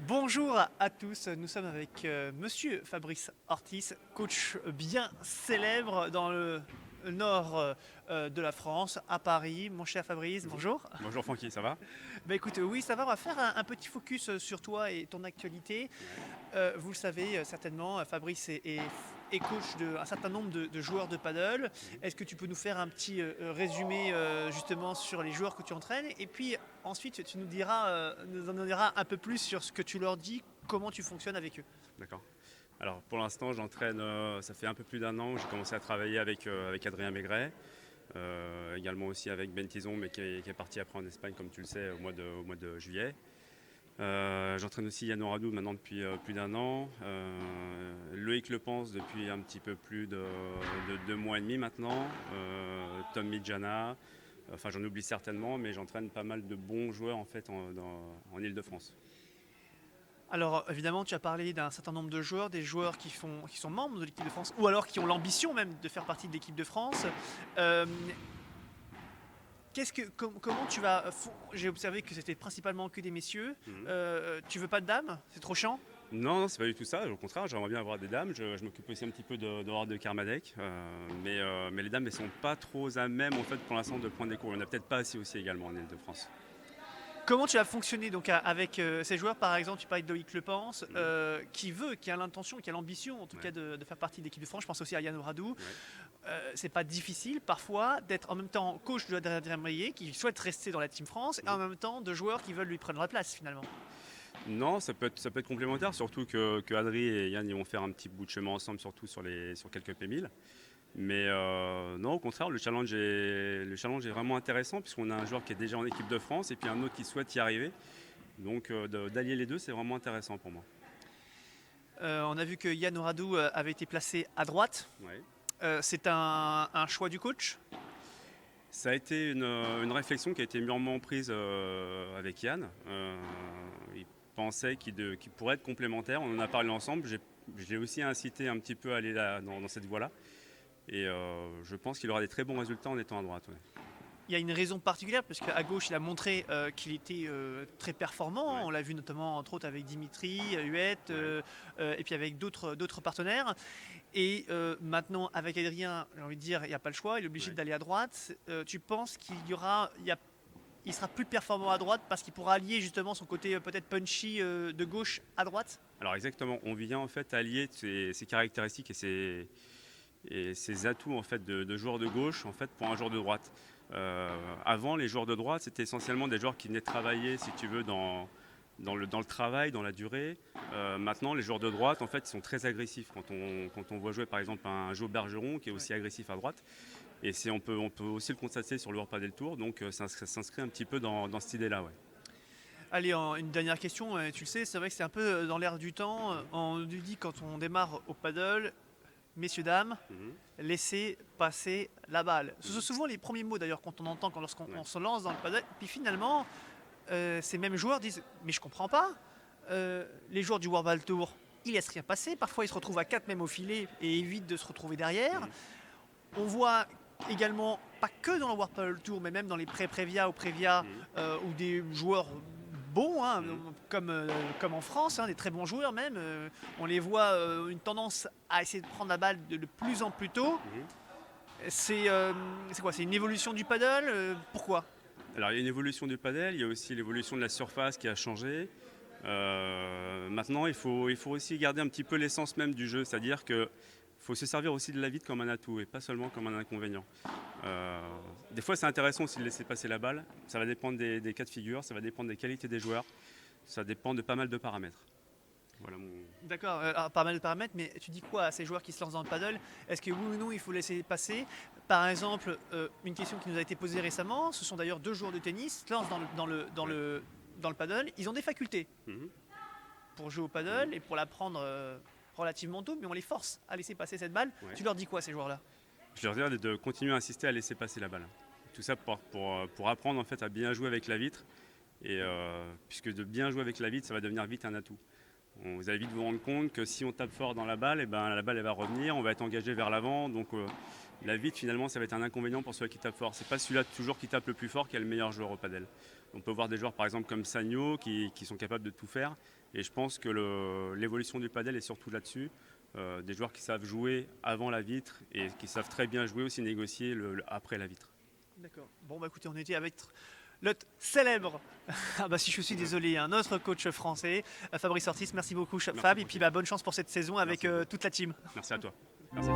Bonjour à tous, nous sommes avec Monsieur Fabrice Ortiz, coach bien célèbre dans le nord de la France, à Paris. Mon cher Fabrice, Mhm. bonjour. Bonjour Francky, ça va? Bah écoute, oui, ça va, on va faire un petit focus sur toi et ton actualité. Ouais. Vous le savez certainement, Fabrice est coach d'un certain nombre de joueurs de paddle. Mhm. Est-ce que tu peux nous faire un petit résumé justement sur les joueurs que tu entraînes? Et puis ensuite, tu nous diras, nous en diras un peu plus sur ce que tu leur dis, comment tu fonctionnes avec eux. D'accord. Alors pour l'instant, j'entraîne, ça fait un peu plus d'un an que j'ai commencé à travailler avec Adrien Maigret, également aussi avec Ben Tison, mais qui est parti après en Espagne, comme tu le sais, au mois de juillet. J'entraîne aussi Yann Oradou maintenant depuis plus d'un an. Loïc Lepense depuis un petit peu plus de 2 mois et demi maintenant. Tom Midjana. Enfin, j'en oublie certainement, mais j'entraîne pas mal de bons joueurs en fait en Île-de-France. Alors évidemment, tu as parlé d'un certain nombre de joueurs, des joueurs qui sont membres de l'équipe de France, ou alors qui ont l'ambition même de faire partie de l'équipe de France. Euh, comment tu vas. J'ai observé que c'était principalement que des messieurs. Mhm. Tu veux pas de dames? C'est trop chiant? Non, non, c'est pas du tout ça. Au contraire, j'aimerais bien avoir des dames. Je m'occupe aussi un petit peu de Kermadec. Mais les dames, elles sont pas trop à même en fait pour l'instant de prendre des cours. Il n'y en a peut-être pas assez aussi également en Ile-de-France. Comment tu vas fonctionner donc avec ces joueurs, par exemple, tu parlais de Loïc Lepense, Mhm. qui a l'intention, qui a l'ambition en tout Ouais, cas de faire partie de l'équipe de France. Je pense aussi à Yann Radou. ouais. C'est pas difficile parfois d'être en même temps coach de Adrien Meillet qui souhaite rester dans la Team France et en Mhm. même temps de joueurs qui veulent lui prendre la place finalement. Non, ça peut être complémentaire, surtout que Adri et Yann ils vont faire un petit bout de chemin ensemble, surtout sur quelques P1000. Mais non, au contraire, le challenge est vraiment intéressant puisqu'on a un joueur qui est déjà en équipe de France et puis un autre qui souhaite y arriver. Donc d'allier les deux, c'est vraiment intéressant pour moi. On a vu que Yann Oradou avait été placé à droite. Ouais. C'est un choix du coach. Ça a été une réflexion qui a été mûrement prise avec Yann. Il pensait qu'il pourrait être complémentaire. On en a parlé ensemble. J'ai aussi incité un petit peu à aller dans cette voie-là. Et je pense qu'il aura des très bons résultats en étant à droite. Ouais. Il y a une raison particulière parce qu'à gauche il a montré qu'il était très performant. Ouais, On l'a vu notamment entre autres avec Dimitri, Huette ouais. et puis avec d'autres partenaires. Et maintenant avec Adrien, j'ai envie de dire, il n'y a pas le choix, il est obligé Ouais. d'aller à droite. Tu penses il sera plus performant à droite parce qu'il pourra allier justement son côté peut-être punchy de gauche à droite? Alors exactement, on vient en fait allier ses caractéristiques et ses atouts en fait de joueur de gauche en fait pour un joueur de droite. Avant, les joueurs de droite, c'était essentiellement des joueurs qui venaient travailler, si tu veux, dans le travail, dans la durée. Maintenant, les joueurs de droite, en fait, ils sont très agressifs. Quand on voit jouer, par exemple, un Joe Bergeron qui est Ouais. aussi agressif à droite, et on peut aussi le constater sur le World Padel Tour, donc ça s'inscrit un petit peu dans cette idée-là. Ouais. Allez, une dernière question. Tu le sais, c'est vrai que c'est un peu dans l'air du temps. On nous dit quand on démarre au paddle, messieurs, dames, Mhm. laissez passer la balle. Ce sont Mhm. souvent les premiers mots d'ailleurs quand on entend lorsqu'on Ouais. se lance dans le paddle. Puis finalement, ces mêmes joueurs disent mais je comprends pas. Les joueurs du World Tour, ils laissent rien passer. Parfois, ils se retrouvent à 4 même au filet et évitent de se retrouver derrière. Mhm. On voit également, pas que dans le World Tour, mais même dans les pré-Prévia ou Prévia, Mhm. où des joueurs bons, hein, Mhm. comme en France, hein, des très bons joueurs même, on les voit une tendance à essayer de prendre la balle de plus en plus tôt. Mhm. C'est quoi? C'est une évolution du paddle? Pourquoi? Alors, il y a une évolution du padel, il y a aussi l'évolution de la surface qui a changé. Maintenant, il faut aussi garder un petit peu l'essence même du jeu, c'est-à-dire qu'il faut se servir aussi de la vitre comme un atout et pas seulement comme un inconvénient. Euh, des fois, c'est intéressant aussi de laisser passer la balle. Ça va dépendre des cas de figure, ça va dépendre des qualités des joueurs, ça dépend de pas mal de paramètres. Voilà mon. D'accord, pas mal de paramètres, mais tu dis quoi à ces joueurs qui se lancent dans le paddle? Est-ce que oui ou non il faut laisser passer? Par exemple, une question qui nous a été posée récemment, ce sont d'ailleurs deux joueurs de tennis, qui se lancent Ouais. dans le paddle, ils ont des facultés Mhm. pour jouer au Mhm. paddle et pour l'apprendre relativement tôt, mais on les force à laisser passer cette balle. Ouais. Tu leur dis quoi à ces joueurs-là? Je leur dirais de continuer à insister à laisser passer la balle. Tout ça pour apprendre en fait à bien jouer avec la vitre. Et puisque de bien jouer avec la vitre, ça va devenir vite un atout. Vous allez vite vous rendre compte que si on tape fort dans la balle, et ben, la balle elle va revenir, on va être engagé vers l'avant. Donc la vitre finalement ça va être un inconvénient pour celui qui tape fort. C'est pas celui-là toujours qui tape le plus fort qui est le meilleur joueur au padel. On peut voir des joueurs par exemple comme Sagno qui sont capables de tout faire. Et je pense que l'évolution du padel est surtout là-dessus. Des joueurs qui savent jouer avant la vitre et qui savent très bien jouer aussi négocier après la vitre. D'accord. Bon, bah écoutez, on était avec le célèbre, ah bah si je suis désolé, un autre coach français, Fabrice Ortiz. Merci beaucoup, Fab. Et puis bah, bonne chance pour cette saison avec toute la team. Merci à toi. Merci.